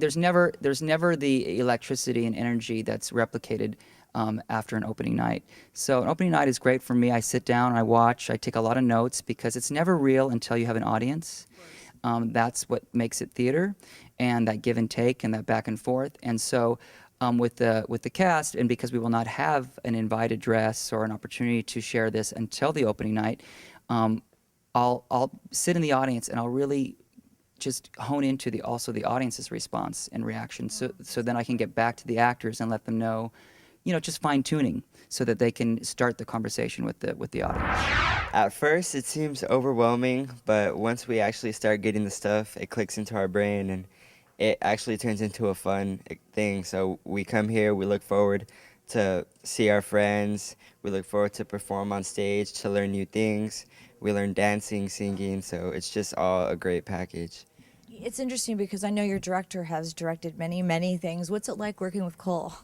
there's never the electricity and energy that's replicated after an opening night. So an opening night is great for me. I sit down, I watch, I take a lot of notes because it's never real until you have an audience. That's what makes it theater, and that give and take and that back and forth. And so with the cast, and because we will not have an invite address or an opportunity to share this until the opening night, I'll sit in the audience and I'll really just hone into also the audience's response and reaction. So then I can get back to the actors and let them know, just fine tuning so that they can start the conversation with the audience. At first, it seems overwhelming, but once we actually start getting the stuff, it clicks into our brain and it actually turns into a fun thing. So we come here, we look forward to see our friends, we look forward to perform on stage, to learn new things. We learn dancing, singing, so it's just all a great package. It's interesting because I know your director has directed many, many things. What's it like working with Cole?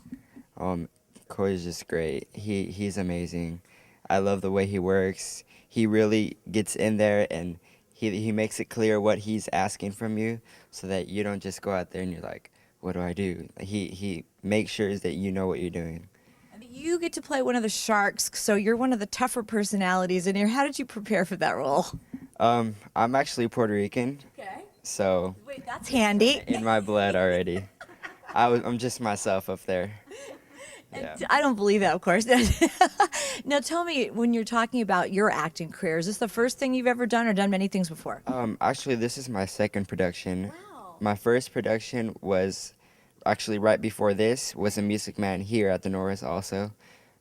Corey's just great. He's amazing. I love the way he works. He really gets in there and he makes it clear what he's asking from you so that you don't just go out there and you're like, what do I do? He makes sure that you know what you're doing. You get to play one of the sharks, so you're one of the tougher personalities in here. How did you prepare for that role? I'm actually Puerto Rican. Okay. So. Wait, that's handy. In my blood already. I'm just myself up there. Yeah. I don't believe that, of course. Now tell me, when you're talking about your acting career, is this the first thing you've ever done or done many things before? Actually, this is my second production. Wow. My first production was actually right before this, was a Music Man here at the Norris also.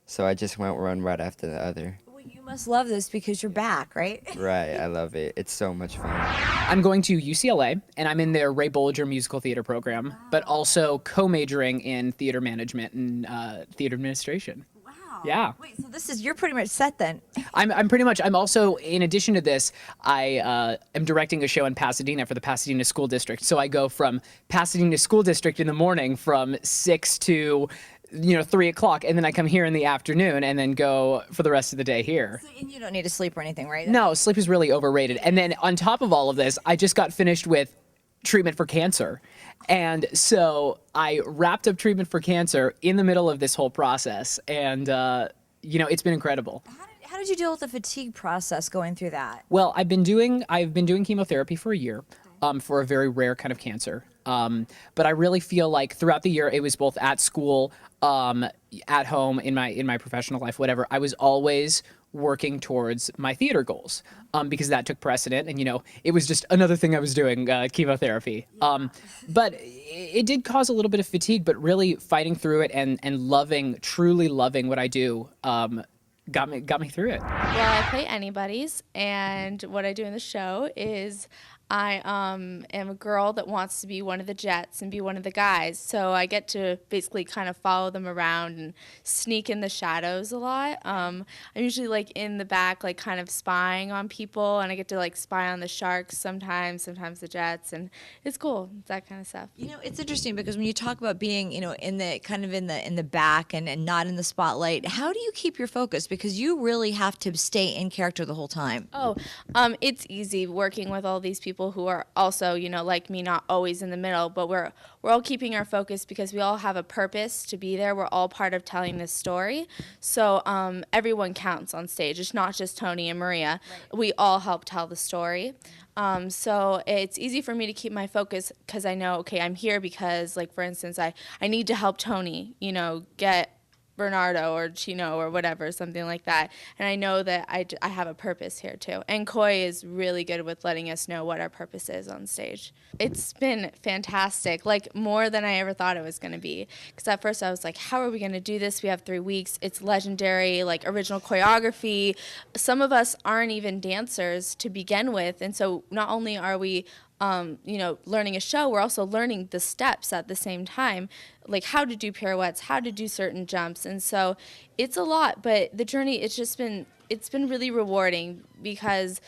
So I just went one right after the other. Well, you must love this because you're back, right? Right, I love it. It's so much fun. I'm going to UCLA, and I'm in their Ray Bollinger musical theater program, but also co-majoring in theater management and theater administration. Wow. Yeah. Wait, so you're pretty much set then. I'm also, in addition to this, I am directing a show in Pasadena for the Pasadena School District. So I go from Pasadena School District in the morning from 6 to 3 o'clock, and then I come here in the afternoon and then go for the rest of the day here. So, and you don't need to sleep or anything, right? No, sleep is really overrated. And then on top of all of this, I just got finished with treatment for cancer. And so I wrapped up treatment for cancer in the middle of this whole process. And, it's been incredible. How did you deal with the fatigue process going through that? Well, I've been doing chemotherapy for a year. For a very rare kind of cancer. But I really feel like throughout the year, it was both at school, at home, in my professional life, whatever. I was always working towards my theater goals because that took precedent. And, it was just another thing I was doing, chemotherapy. Yeah. But it did cause a little bit of fatigue, but really fighting through it and truly loving what I do got me through it. Well, I play Anybody's, and what I do in the show is I am a girl that wants to be one of the Jets and be one of the guys. So I get to basically kind of follow them around and sneak in the shadows a lot. I'm usually like in the back, like kind of spying on people, and I get to like spy on the Sharks sometimes the Jets, and it's cool, that kind of stuff. It's interesting because when you talk about being, in the back and not in the spotlight, how do you keep your focus? Because you really have to stay in character the whole time. It's easy working with all these people who are also, like me, not always in the middle, but we're all keeping our focus because we all have a purpose to be there. We're all part of telling this story. So everyone counts on stage. It's not just Tony and Maria. Right. We all help tell the story. So it's easy for me to keep my focus because I know, okay, I'm here because, like, for instance, I need to help Tony, get Bernardo or Chino or whatever, something like that. And I know that I have a purpose here too. And Coy is really good with letting us know what our purpose is on stage. It's been fantastic, like more than I ever thought it was going to be. Because at first I was like, how are we going to do this? We have 3 weeks. It's legendary, like original choreography. Some of us aren't even dancers to begin with. And so not only are we learning a show, we're also learning the steps at the same time, like how to do pirouettes, how to do certain jumps. And so it's a lot, but the journey, it's been really rewarding because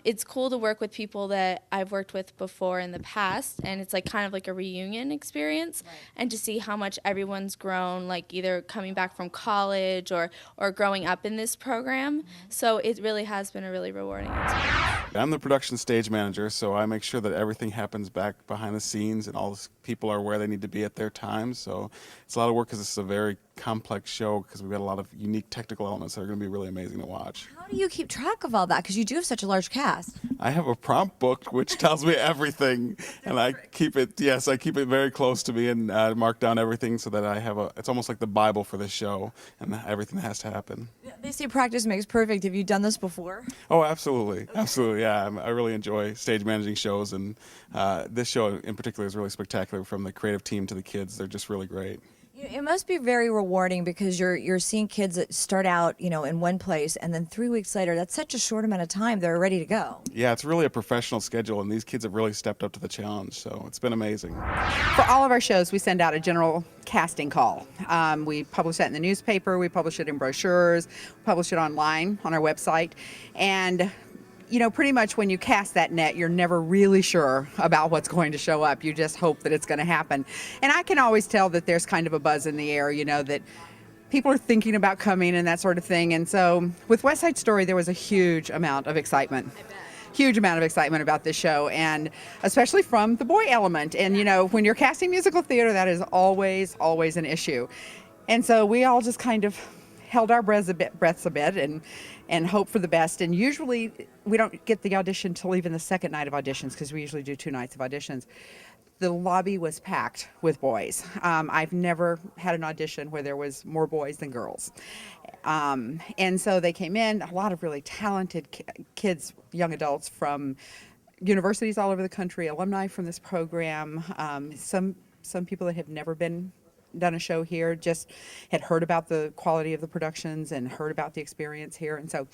it's cool to work with people that I've worked with before in the past, and it's like kind of like a reunion experience. Right. And to see how much everyone's grown, like either coming back from college or growing up in this program. Mm-hmm. So it really has been a really rewarding experience. I'm the production stage manager, so I make sure that everything happens back behind the scenes and all this people are where they need to be at their time. So it's a lot of work because this is a very complex show because we've got a lot of unique technical elements that are going to be really amazing to watch. How do you keep track of all that? Because you do have such a large cast. I have a prompt book which tells me everything, and I keep it. Yes, I keep it very close to me and mark down everything so that I have a. It's almost like the Bible for this show and everything that has to happen. They say practice makes perfect. Have you done this before? Oh, absolutely, absolutely. Yeah, I really enjoy stage managing shows, and this show in particular is really spectacular. From the creative team to the kids, they're just really great. It must be very rewarding because you're seeing kids that start out, in one place, and then 3 weeks later, that's such a short amount of time, they're ready to go. Yeah, it's really a professional schedule, and these kids have really stepped up to the challenge. So it's been amazing. For all of our shows, we send out a general casting call. We publish that in the newspaper, we publish it in brochures, we publish it online on our website, and pretty much when you cast that net, you're never really sure about what's going to show up. You just hope that it's going to happen. And I can always tell that there's kind of a buzz in the air, that people are thinking about coming and that sort of thing. And so with West Side Story, there was a huge amount of excitement. Huge amount of excitement about this show, and especially from the boy element. And, when you're casting musical theater, that is always, always an issue. And so we all just kind of held our breaths a bit and hope for the best. And usually we don't get the audition till even the second night of auditions, because we usually do 2 nights of auditions. The lobby was packed with boys. I've never had an audition where there was more boys than girls. And so they came in, a lot of really talented kids, young adults from universities all over the country, alumni from this program, some people that have never done a show here, just had heard about the quality of the productions and heard about the experience here. And so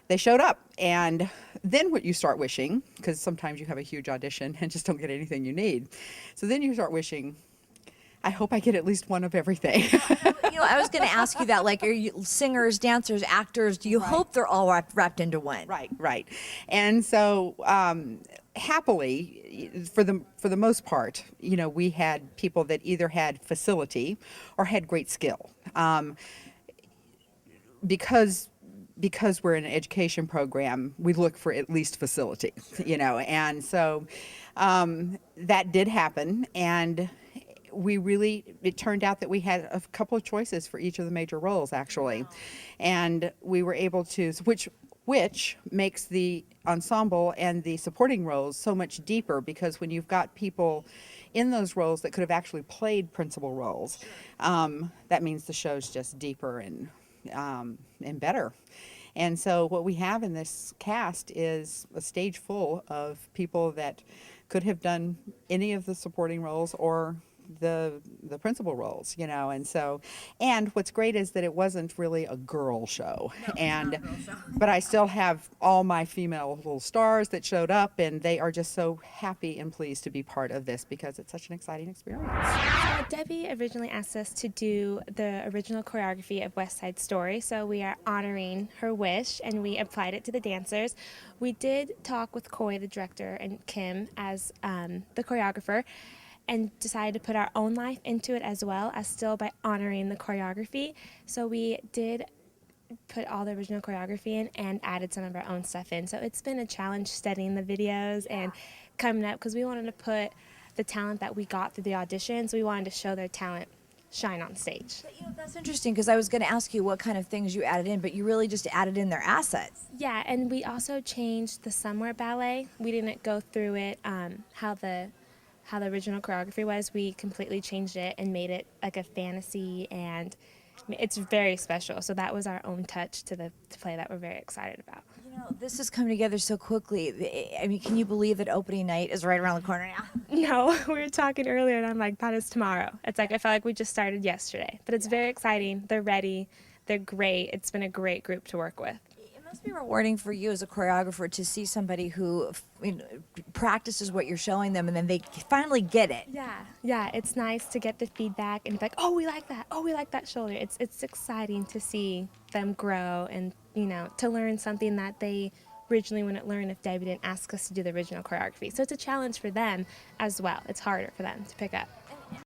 they showed up. And then what you start wishing, because sometimes you have a huge audition and just don't get anything you need. So then you start wishing, I hope I get at least one of everything. I was going to ask you that, like, are you singers, dancers, actors, do you hope they're all wrapped into one? Right. And so happily, for the most part, we had people that either had facility or had great skill. Because we're in an education program, we look for at least facility, and so that did happen. And it turned out that we had a couple of choices for each of the major roles, actually. And we were able to, which makes the ensemble and the supporting roles so much deeper, because when you've got people in those roles that could have actually played principal roles, that means the show's just deeper and better. And so what we have in this cast is a stage full of people that could have done any of the supporting roles or the principal roles, and what's great is that it wasn't really a girl show. But I still have all my female little stars that showed up, and they are just so happy and pleased to be part of this because it's such an exciting experience. Debbie originally asked us to do the original choreography of West Side Story, so we are honoring her wish, and we applied it to the dancers. We did talk with Coy, the director, and Kim as the choreographer, and decided to put our own life into it as well, as still by honoring the choreography. So we did put all the original choreography in and added some of our own stuff in. So it's been a challenge studying the videos and coming up, because we wanted to put the talent that we got through the auditions, we wanted to show their talent shine on stage. But, that's interesting, because I was going to ask you what kind of things you added in, but you really just added in their assets. Yeah, and we also changed the Somewhere ballet. We didn't go through it how the original choreography was. We completely changed it and made it like a fantasy, and it's very special. So that was our own touch to the play that we're very excited about. This has come together so quickly. I mean, can you believe that opening night is right around the corner now? No, we were talking earlier, and I'm like, that is tomorrow. It's like I felt like we just started yesterday. But it's very exciting. They're ready. They're great. It's been a great group to work with. It must be rewarding for you as a choreographer to see somebody who practices what you're showing them, and then they finally get it. Yeah, it's nice to get the feedback and be like, oh, we like that. Oh, we like that shoulder. It's exciting to see them grow and, to learn something that they originally wouldn't learn if Debbie didn't ask us to do the original choreography. So it's a challenge for them as well. It's harder for them to pick up.